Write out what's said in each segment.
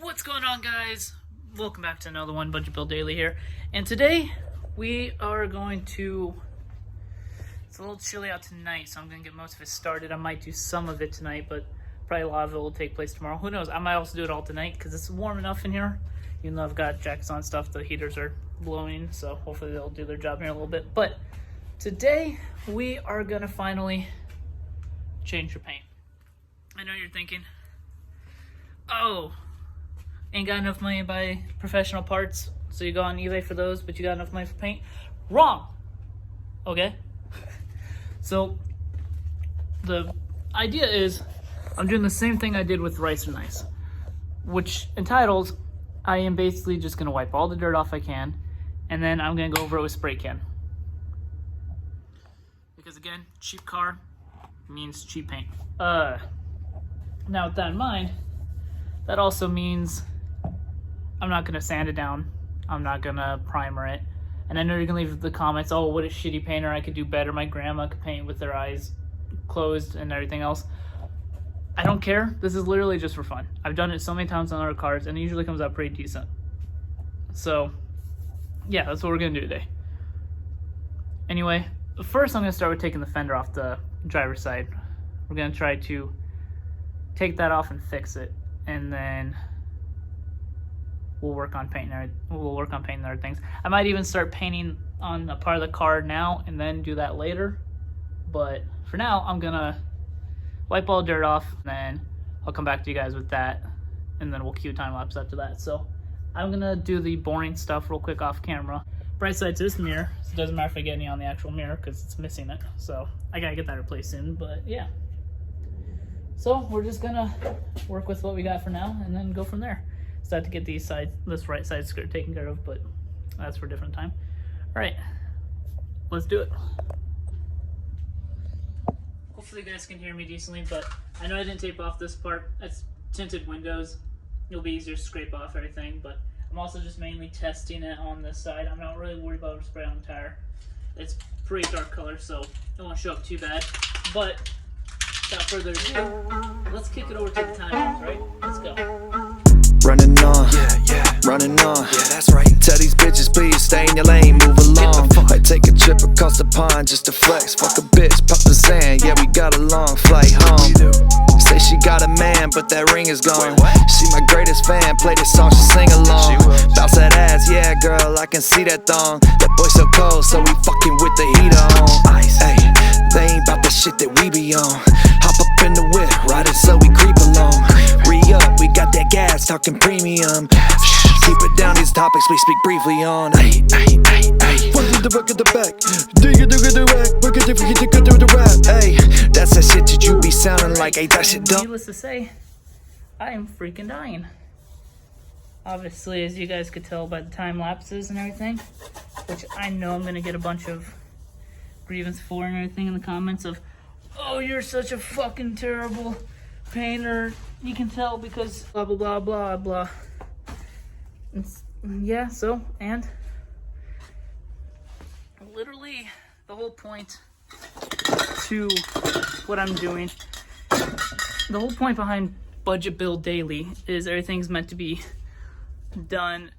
What's going on, guys? Welcome back to another one. Budget Bill Daily here, and today we are going to, it's a little chilly out tonight, so I'm going to get most of it started. I might do some of it tonight, but probably a lot of it will take place tomorrow. Who knows? I might also do it all tonight because it's warm enough in here. Even though I've got jackets on stuff, the heaters are blowing, so hopefully they'll do their job here in a little bit. But today we are going to finally change your paint. I know you're thinking, oh, ain't got enough money to buy professional parts, so you go on eBay for those, but you got enough money for paint? Wrong! Okay? So, the idea is, I'm doing the same thing I did with rice and ice, which entitles, I am basically just going to wipe all the dirt off I can, and then I'm going to go over it with spray can. Because again, cheap car means cheap paint. Now with that in mind, that also means I'm not going to sand it down. I'm not going to primer it. And I know you're going to leave the comments, oh, what a shitty painter, I could do better. My grandma could paint with their eyes closed and everything else. I don't care. This is literally just for fun. I've done it so many times on other cars, and it usually comes out pretty decent. So, yeah, that's what we're going to do today. Anyway, first I'm going to start with taking the fender off the driver's side. We're going to try to take that off and fix it, and then we'll work on painting other things. I might even start painting on a part of the car now and then do that later. But for now, I'm gonna wipe all the dirt off, and then I'll come back to you guys with that, and then we'll cue time lapse after that. So I'm gonna do the boring stuff real quick off camera. Bright side to this mirror, so it doesn't matter if I get any on the actual mirror because it's missing it. So I gotta get that replaced soon, but yeah. So we're just gonna work with what we got for now and then go from there. So I have to get this right side skirt taken care of, but that's for a different time. All right, let's do it. Hopefully you guys can hear me decently, but I know I didn't tape off this part. It's tinted windows. It'll be easier to scrape off everything, but I'm also just mainly testing it on this side. I'm not really worried about spray on the tire. It's pretty dark color, so it won't show up too bad. But without further ado, let's kick it over to the time lapse, right? Let's go. Running on, running on, that's right. Tell these bitches please stay in your lane, move along. Might take a trip across the pond just to flex. Fuck a bitch, pop the sand, yeah we got a long flight home. Say she got a man, but that ring is gone. She my greatest fan, play this song, she sing along. Bounce that ass, yeah girl, I can see that thong. That boy so cold, so we fucking with the heater on. Ay, they ain't bout the shit that we be on. Hop up in the whip, ride it so we creep along. Re-up, we got that gas, talking premium. Keep it down, these topics we speak briefly on. Ay, ay, ay, ay. One to the back of the back. Do you do the rack? Work it if you get to do the rap. Ay, that's that shit that you be sounding like. Ay, that shit dumb. Needless to say, I am freaking dying. Obviously, as you guys could tell by the time lapses and everything, which I know I'm gonna get a bunch of grievance for and everything in the comments of, oh, you're such a fucking terrible painter. You can tell because blah blah blah blah blah. Yeah, so, and literally the whole point to what I'm doing, the whole point behind Budget Bill Daily is everything's meant to be done,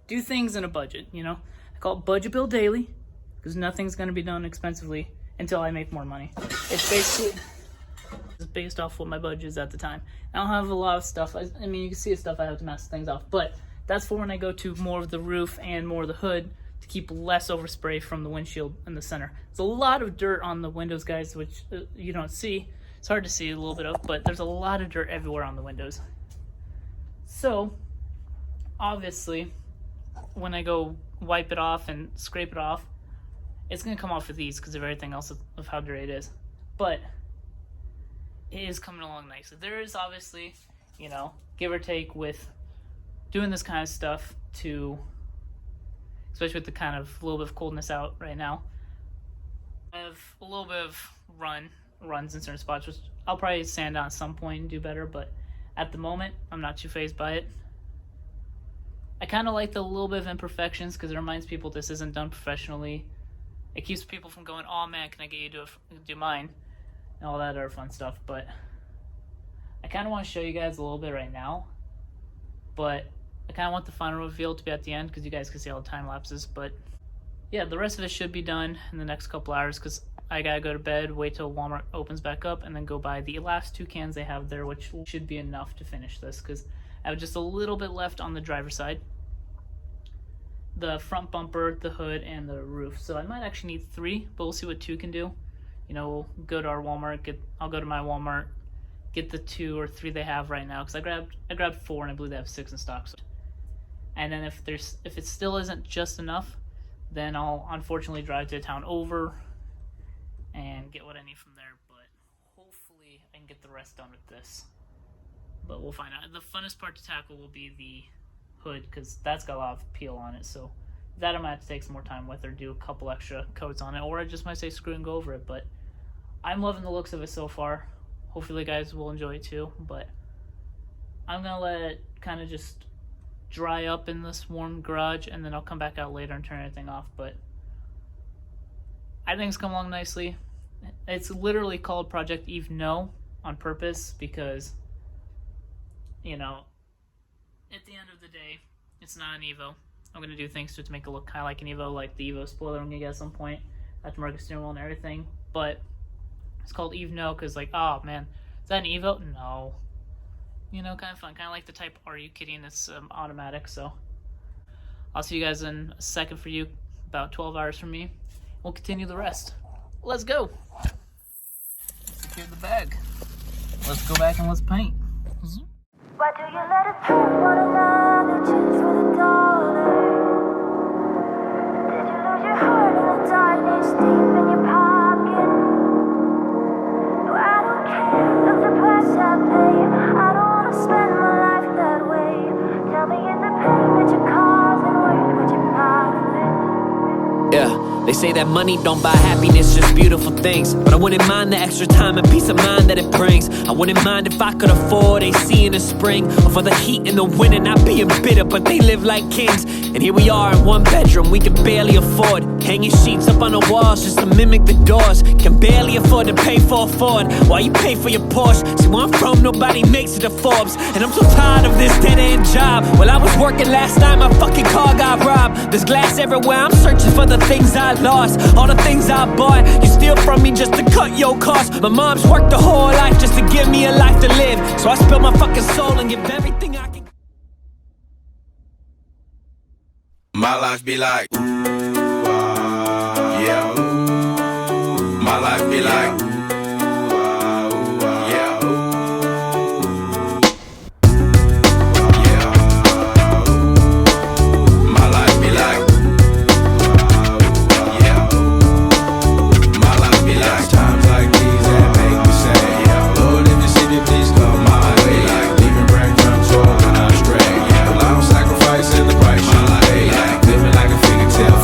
do things in a budget, you know? I call it Budget Bill Daily because nothing's going to be done expensively until I make more money. It's basically based off what my budget is at the time. I don't have a lot of stuff. I mean, you can see the stuff I have to mask things off, but that's for when I go to more of the roof and more of the hood to keep less overspray from the windshield in the center. There's a lot of dirt on the windows, guys, which you don't see. It's hard to see a little bit of, but there's a lot of dirt everywhere on the windows. So, obviously, when I go wipe it off and scrape it off, it's going to come off with these because of everything else of how dirty it is. But it is coming along nicely. There is obviously, you know, give or take with doing this kind of stuff to, especially with the kind of little bit of coldness out right now. I have a little bit of runs in certain spots, which I'll probably sand down at some point and do better, but at the moment, I'm not too fazed by it. I kind of like the little bit of imperfections because it reminds people this isn't done professionally. It keeps people from going, oh man, can I get you to do mine? And all that other fun stuff, but I kind of want to show you guys a little bit right now but I kind of want the final reveal to be at the end because you guys can see all the time lapses. But yeah, the rest of it should be done in the next couple hours because I gotta go to bed, wait till Walmart opens back up, and then go buy the last 2 cans they have there, which should be enough to finish this because I have just a little bit left on the driver's side. The front bumper, the hood, and the roof. So I might actually need 3, but we'll see what 2 can do. You know, we'll go to our Walmart, I'll go to my Walmart, get the 2 or 3 they have right now, because I grabbed 4 and I believe they have 6 in stock. So. And then if it still isn't just enough, then I'll unfortunately drive to a town over and get what I need from there. But hopefully I can get the rest done with this. But we'll find out. The funnest part to tackle will be the hood because that's got a lot of peel on it. So that I might have to take some more time with or do a couple extra coats on it. Or I just might say screw and go over it. But I'm loving the looks of it so far. Hopefully you guys will enjoy it too. But I'm going to let it kind of just dry up in this warm garage, and then I'll come back out later and turn everything off. But I think it's come along nicely. It's literally called Project Eve No on purpose because, you know, at the end of the day, it's not an Evo. I'm going to do things to it to make it look kind of like an Evo, like the Evo spoiler I'm going to get at some point at the market steering wheel and everything. But it's called Eve No because, like, oh man, is that an Evo? No. You know, kind of fun. Kind of like the Type Are You Kidding? It's automatic. So I'll see you guys in a second for you, about 12 hours from me. We'll continue the rest. Let's go. Secure the bag. Let's go back and let's paint. Why do you let us hurt one another just for the dollar? Did you lose your heart in the darkness deep in your pocket? No, I don't care of the price I pay. I don't wanna spend my life that way. Tell me is the pain that you're causing worth what you're part of it? Yeah, they say that money don't buy happiness, just beautiful things. But I wouldn't mind the extra time and peace of mind that it brings. I wouldn't mind if I could afford AC in the spring, or for the heat in the winter, not being bitter, but they live like kings. And here we are in 1 bedroom, we can barely afford. Hanging sheets up on the walls just to mimic the doors. Can barely afford to pay for a Ford while you pay for your Porsche. See where I'm from, nobody makes it to Forbes. And I'm so tired of this dead-end job. While I was working last night, my fucking car got robbed. There's glass everywhere, I'm searching for the things I lost. All the things I bought, you steal from me just to cut your cost. My mom's worked the whole life just to give me a life to live. So I spill my fucking soul and give everything I can. My life be like, ooh, yeah, ooh. My life be like, ooh, yeah, ooh. Yeah, ooh. My life be like, yeah, ooh. My life be like, times like these that make me say, yeah, Lord, if you see me, please come my way. Like leaving breadcrumbs rolling astray. Yeah, well, I'm sacrificing the price. My life be like living like a fairy tale.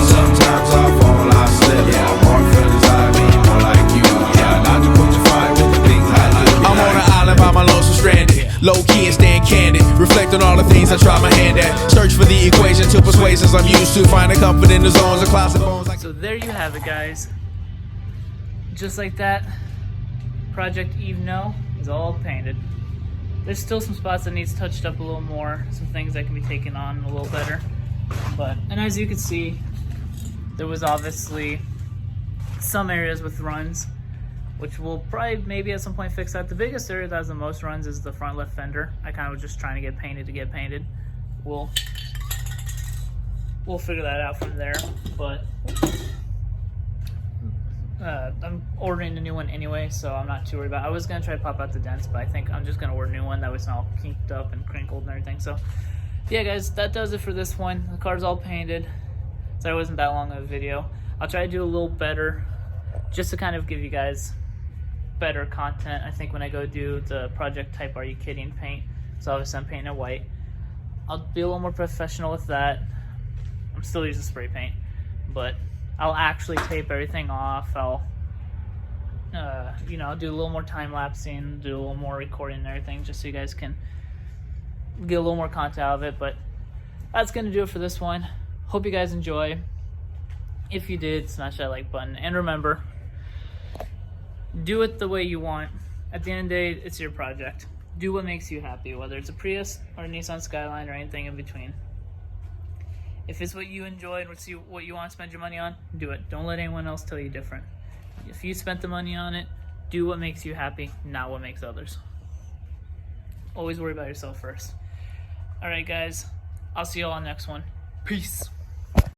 Sometimes I fall, I slip. Yeah, I'm more feelings, I mean more like you. Yeah, not to put you fight with the things I do. I'm on an island by my lonesome stranded. Low key and staying candid. Reflect on all the things I try my hand at. Search for the equation to persuasions I'm used to. Finding comfort in the zones of clouds and bones. So there you have it, guys. Just like that, Project Eve No is all painted. There's still some spots that needs touched up a little more, some things that can be taken on a little better. And as you can see, there was obviously some areas with runs, which we'll probably maybe at some point fix that. The biggest area that has the most runs is the front left fender. I kind of was just trying to get painted to get painted. We'll figure that out from there, but I'm ordering a new one anyway, so I'm not too worried about it. I was going to try to pop out the dents, but I think I'm just going to order a new one. That way it's not all kinked up and crinkled and everything. So, yeah, guys, that does it for this one. The car's all painted. So it wasn't that long of a video. I'll try to do a little better, just to kind of give you guys better content. I think when I go do the Project Type Are You Kidding paint, so obviously I'm painting it white. I'll be a little more professional with that. I'm still using spray paint, but I'll actually tape everything off. I'll, you know, do a little more time lapsing, do a little more recording and everything, just so you guys can get a little more content out of it. But that's gonna do it for this one. Hope you guys enjoy. If you did, smash that like button, and remember, do it the way you want. At the end of the day, it's your project. Do what makes you happy, whether it's a Prius or a Nissan Skyline or anything in between. If it's what you enjoy and what you want to spend your money on, do it. Don't let anyone else tell you different. If you spent the money on it, do what makes you happy, not what makes others. Always worry about yourself first. Alright guys, I'll see you all on the next one. Peace.